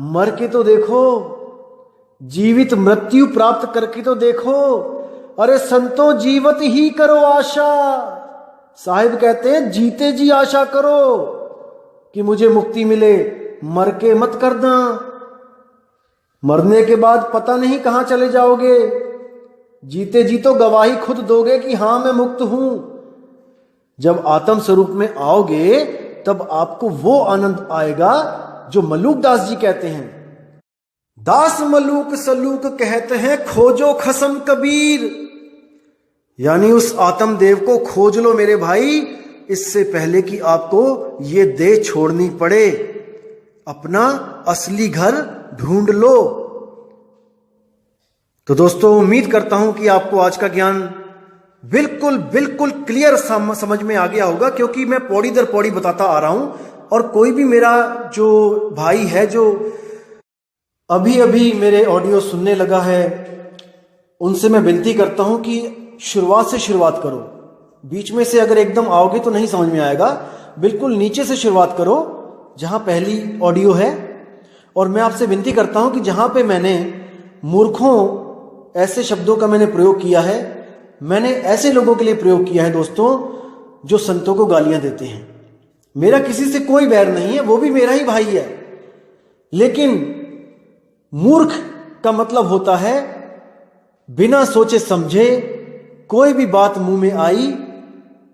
मर के तो देखो, जीवित मृत्यु प्राप्त करके तो देखो। अरे संतो, जीवत ही करो आशा। साहिब कहते हैं, जीते जी आशा करो कि मुझे मुक्ति मिले, मर के मत करना। मरने के बाद पता नहीं कहां चले जाओगे। जीते जी तो गवाही खुद दोगे कि हां मैं मुक्त हूं। जब आत्म स्वरूप में आओगे, तब आपको वो आनंद आएगा जो मलूक दास जी कहते हैं। दास मलूक सलूक कहते हैं, खोजो खसम कबीर। यानी उस आत्म देव को खोज लो मेरे भाई, इससे पहले कि आपको ये देह छोड़नी पड़े। अपना असली घर ढूंढ लो। तो दोस्तों, उम्मीद करता हूं कि आपको आज का ज्ञान बिल्कुल बिल्कुल क्लियर समझ में आ गया होगा, क्योंकि मैं पौड़ी दर पौड़ी बताता आ रहा हूं। और कोई भी मेरा जो भाई है जो अभी अभी मेरे ऑडियो सुनने लगा है, उनसे मैं विनती करता हूं कि शुरुआत से शुरुआत करो। बीच में से अगर एकदम आओगे तो नहीं समझ में आएगा। बिल्कुल नीचे से शुरुआत करो, जहां पहली ऑडियो है। और मैं आपसे विनती करता हूं कि जहां पे मैंने मूर्खों ऐसे शब्दों का मैंने प्रयोग किया है, मैंने ऐसे लोगों के लिए प्रयोग किया है दोस्तों, जो संतों को गालियां देते हैं। मेरा किसी से कोई बैर नहीं है, वो भी मेरा ही भाई है। लेकिन मूर्ख का मतलब होता है बिना सोचे समझे कोई भी बात मुंह में आई,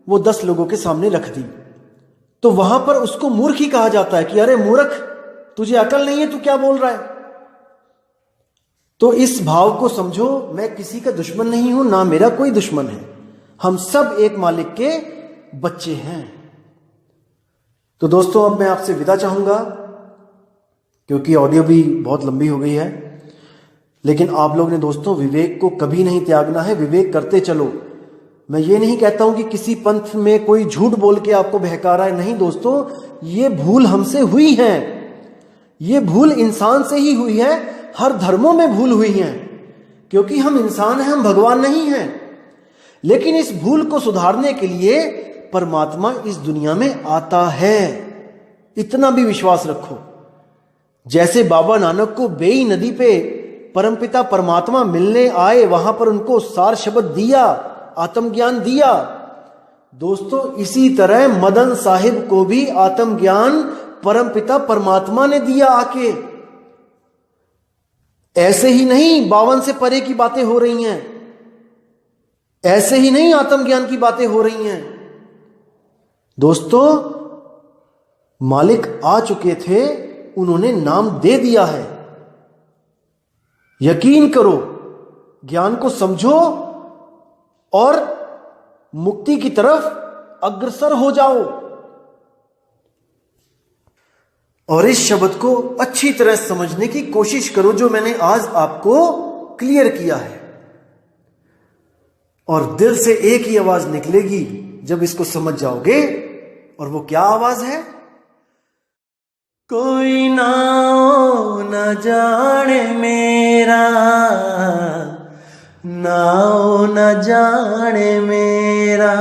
वो 10 लोगों के सामने रख दी, तो वहां पर उसको मूर्ख ही कहा जाता है कि अरे मूर्ख, तुझे अकल नहीं है, तू क्या बोल रहा है। तो इस भाव को समझो, मैं किसी का दुश्मन नहीं हूं, ना मेरा कोई दुश्मन है। हम सब एक मालिक के बच्चे हैं। तो दोस्तों, अब मैं आपसे विदा चाहूंगा, क्योंकि ऑडियो भी बहुत लंबी हो गई है। लेकिन आप लोग ने दोस्तों विवेक को कभी नहीं त्यागना है, विवेक करते चलो। मैं ये नहीं कहता हूं कि किसी पंथ में कोई झूठ बोल के आपको बहका रहा है, नहीं दोस्तों, ये भूल हमसे हुई है। ये भूल इंसान से ही हुई है, हर धर्मों में भूल हुई है, क्योंकि हम इंसान हैं, हम भगवान नहीं हैं। लेकिन इस भूल को सुधारने के लिए परमात्मा इस दुनिया में आता है, इतना भी विश्वास रखो। जैसे बाबा नानक को बेई नदी पे परमपिता परमात्मा मिलने आए, वहां पर उनको सार शब्द दिया, आत्मज्ञान दिया। दोस्तों, इसी तरह मदन साहिब को भी आत्मज्ञान परमपिता परमात्मा ने दिया आके। ऐसे ही नहीं 52 से परे की बातें हो रही हैं, ऐसे ही नहीं आत्मज्ञान की बातें हो रही हैं। दोस्तों, मालिक आ चुके थे, उन्होंने नाम दे दिया है। यकीन करो, ज्ञान को समझो और मुक्ति की तरफ अग्रसर हो जाओ। और इस शब्द को अच्छी तरह समझने की कोशिश करो जो मैंने आज आपको क्लियर किया है। और दिल से एक ही आवाज निकलेगी जब इसको समझ जाओगे। और वो क्या आवाज है? कोई नाओ न जाने मेरा, नाओ न जाने मेरा,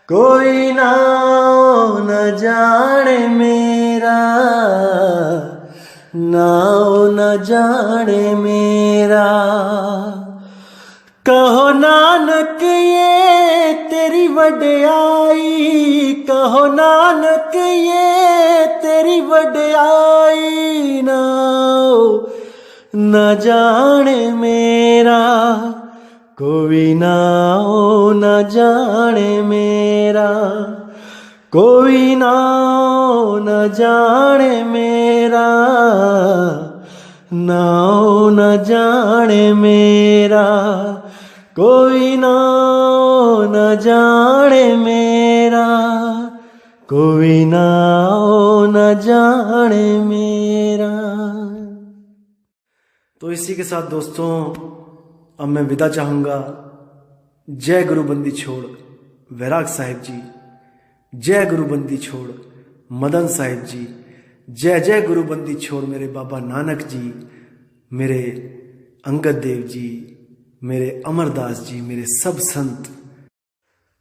कोई नाओ न जाने मेरा, नाओ न जाने मेरा। कहो नानक ये तेरी वड्याई, कहो नानक ये तेरी वड्याई, नाओ न जाने मेरा, कोई नाओ न जाने मेरा, कोई नाओ न जाने मेरा, नाओ न जाने मेरा, कोई नाओ न जाने मेरा, कोई नाओ न जाने मेरा। तो इसी के साथ दोस्तों, अब मैं विदा चाहूंगा। जय गुरु बंदी छोड़ वैराग साहिब जी, जय गुरु बंदी छोड़ मदन साहिब जी, जय जय गुरु बंदी छोड़ मेरे बाबा नानक जी, मेरे अंगद देव जी, मेरे अमरदास जी, मेरे सब संत।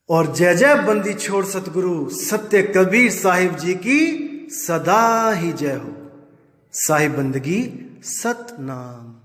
और जय जय बंदी छोड़ सतगुरु सत्य कबीर साहिब जी की सदा ही जय हो। साहिब बंदगी सतनाम।